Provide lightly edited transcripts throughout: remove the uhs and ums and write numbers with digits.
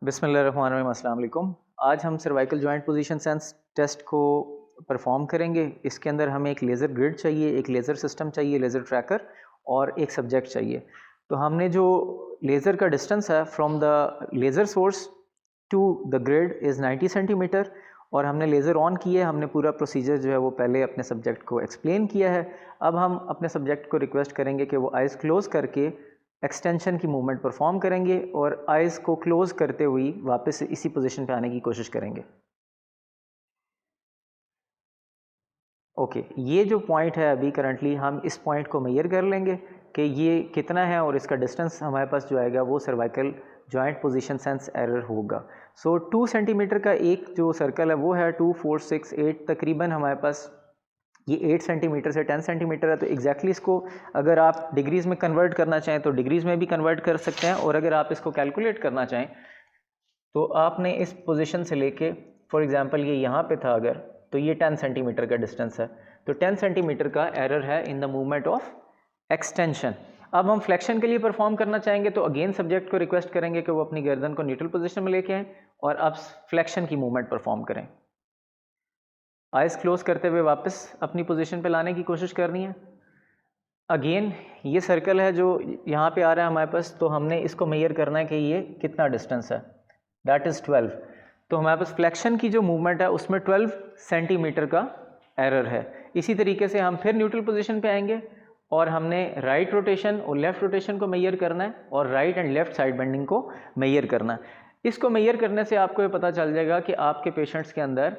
बिस्मिल्लाहिर्रहमानिर्रहीम, अस्सलाम वालेकुम। आज हम cervical joint position sense test को परफॉर्म करेंगे। इसके अंदर हमें एक लेज़र ग्रिड चाहिए, एक लेज़र सिस्टम चाहिए, लेज़र ट्रैकर और एक सब्जेक्ट चाहिए। तो हमने जो लेज़र का डिस्टेंस है from the laser source to the grid is 90 centimetre और हमने लेज़र ऑन किया है। हमने पूरा प्रोसीजर जो है वो पहले अपने सब्जेक्ट को एक्सप्लेन किया है। अब हम अपने सब्जेक्ट को रिक्वेस्ट करेंगे कि वो आइज़ क्लोज़ करके एक्सटेंशन की मूवमेंट परफॉर्म करेंगे और आइज़ को क्लोज़ करते हुए वापस इसी पोजीशन पे आने की कोशिश करेंगे। ओके, ये जो पॉइंट है अभी करंटली हम इस पॉइंट को मेजर कर लेंगे कि ये कितना है और इसका डिस्टेंस हमारे पास जो आएगा वो cervical joint position sense error होगा। सो 2 सेंटीमीटर का एक जो सर्कल है वो है 2, 4, 6, 8 तकरीबन हमारे पास ये 8 सेंटीमीटर से 10 सेंटीमीटर है। तो एग्जैक्टली इसको अगर आप डिग्रीज़ में कन्वर्ट करना चाहें तो डिग्रीज़ में भी कन्वर्ट कर सकते हैं और अगर आप इसको कैलकुलेट करना चाहें तो आपने इस पोजीशन से लेके फॉर एग्जांपल ये यहाँ पे था अगर तो ये 10 सेंटीमीटर का डिस्टेंस है। तो 10 सेंटीमीटर का एरर है in the movement of extension. अब हम फ्लेक्शन के लिए परफॉर्म करना चाहेंगे तो अगेन सब्जेक्ट को रिक्वेस्ट करेंगे कि वो अपनी गर्दन को न्यूट्रल पोजीशन में लेके आएँ और अब फ्लेक्शन की मूवमेंट परफॉर्म करें। आइज़ क्लोज करते हुए वापस अपनी पोजीशन पे लाने की कोशिश करनी है। अगेन ये सर्कल है जो यहाँ पे आ रहा है हमारे पास, तो हमने इसको मेजर करना है कि ये कितना डिस्टेंस है, दैट इज़ 12। तो हमारे पास फ्लेक्शन की जो मूवमेंट है उसमें 12 सेंटीमीटर का एरर है। इसी तरीके से हम फिर न्यूट्रल पोजीशन पे आएंगे और हमने राइट रोटेशन और लेफ़्ट रोटेशन को मेजर करना है और right and left side bending को मेजर करना है। इसको मेजर करने से आपको ये पता चल जाएगा कि आपके पेशेंट्स के अंदर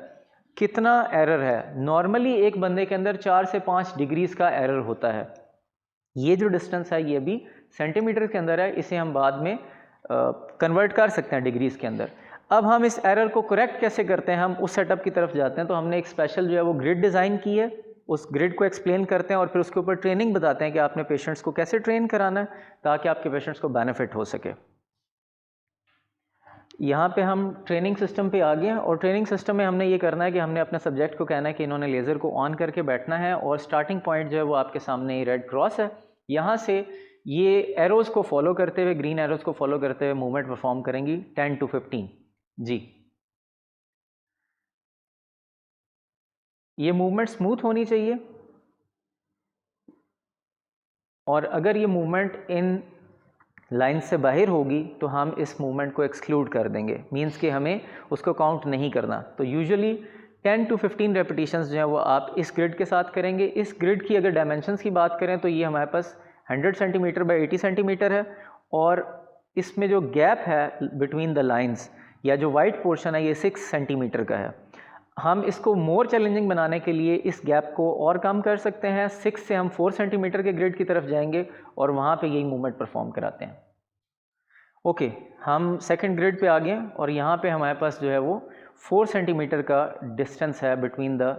कितना एरर है। नॉर्मली एक बंदे के अंदर 4 से 5 डिग्रीज़ का एरर होता है। ये जो डिस्टेंस है ये भी सेंटीमीटर के अंदर है, इसे हम बाद में कन्वर्ट कर सकते हैं डिग्रीज़ के अंदर। अब हम इस एरर को करेक्ट कैसे करते हैं, हम उस सेटअप की तरफ जाते हैं। तो हमने एक स्पेशल जो है वो ग्रिड डिज़ाइन की है, उस ग्रिड को एक्सप्लेन करते हैं और फिर उसके ऊपर ट्रेनिंग बताते हैं कि आपने पेशेंट्स को कैसे ट्रेन कराना है ताकि आपके पेशेंट्स को बेनिफिट हो सके। यहाँ पे हम ट्रेनिंग सिस्टम पे आ गए हैं और ट्रेनिंग सिस्टम में हमने ये करना है कि हमने अपने सब्जेक्ट को कहना है कि इन्होंने लेज़र को ऑन करके बैठना है और स्टार्टिंग पॉइंट जो है वो आपके सामने ये रेड क्रॉस है। यहाँ से ये एरोज़ को फॉलो करते हुए, ग्रीन एरोज़ को फॉलो करते हुए मूवमेंट परफॉर्म करेंगी 10 to 15। जी, ये मूवमेंट स्मूथ होनी चाहिए और अगर ये मूवमेंट इन लाइन से बाहर होगी तो हम इस मूवमेंट को एक्सक्लूड कर देंगे, मींस कि हमें उसको काउंट नहीं करना। तो यूजुअली 10 to 15 रेपिटेशंस जो है वो आप इस ग्रिड के साथ करेंगे। इस ग्रिड की अगर डायमेंशंस की बात करें तो ये हमारे पास 100 सेंटीमीटर बाई 80 सेंटीमीटर है और इसमें जो गैप है बिटवीन द लाइन्स या जो वाइट पोर्शन है ये 6 सेंटीमीटर का है। हम इसको मोर चैलेंजिंग बनाने के लिए इस गैप को और कम कर सकते हैं। 6 से हम 4 सेंटीमीटर के ग्रिड की तरफ जाएंगे और वहाँ पे यही मूवमेंट परफॉर्म कराते हैं। ओके, हम सेकंड ग्रिड पे आ गए और यहाँ पे हमारे पास जो है वो 4 सेंटीमीटर का डिस्टेंस है बिटवीन द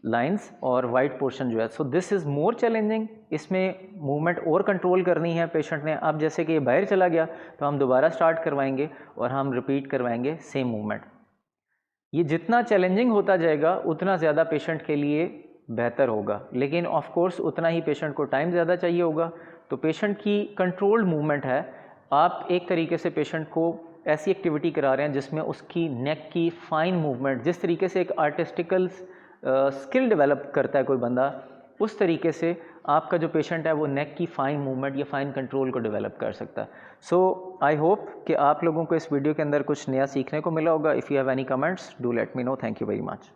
लाइंस और वाइट पोर्शन जो है। So this is more challenging. इसमें मूवमेंट और कंट्रोल करनी है पेशेंट ने। अब जैसे कि ये बाहर चला गया तो हम दोबारा स्टार्ट करवाएंगे और हम रिपीट करवाएंगे सेम मूवमेंट। ये जितना चैलेंजिंग होता जाएगा उतना ज़्यादा पेशेंट के लिए बेहतर होगा, लेकिन ऑफ कोर्स उतना ही पेशेंट को टाइम ज़्यादा चाहिए होगा। तो पेशेंट की कंट्रोल्ड मूवमेंट है। आप एक तरीके से पेशेंट को ऐसी एक्टिविटी करा रहे हैं जिसमें उसकी नेक की फ़ाइन मूवमेंट, जिस तरीके से एक आर्टिस्टिकल स्किल डेवलप करता है कोई बंदा, उस तरीके से आपका जो पेशेंट है वो नेक की फ़ाइन मूवमेंट या फ़ाइन कंट्रोल को डेवलप कर सकता है। सो आई होप कि आप लोगों को इस वीडियो के अंदर कुछ नया सीखने को मिला होगा। If you have any comments do let me know. Thank you very much.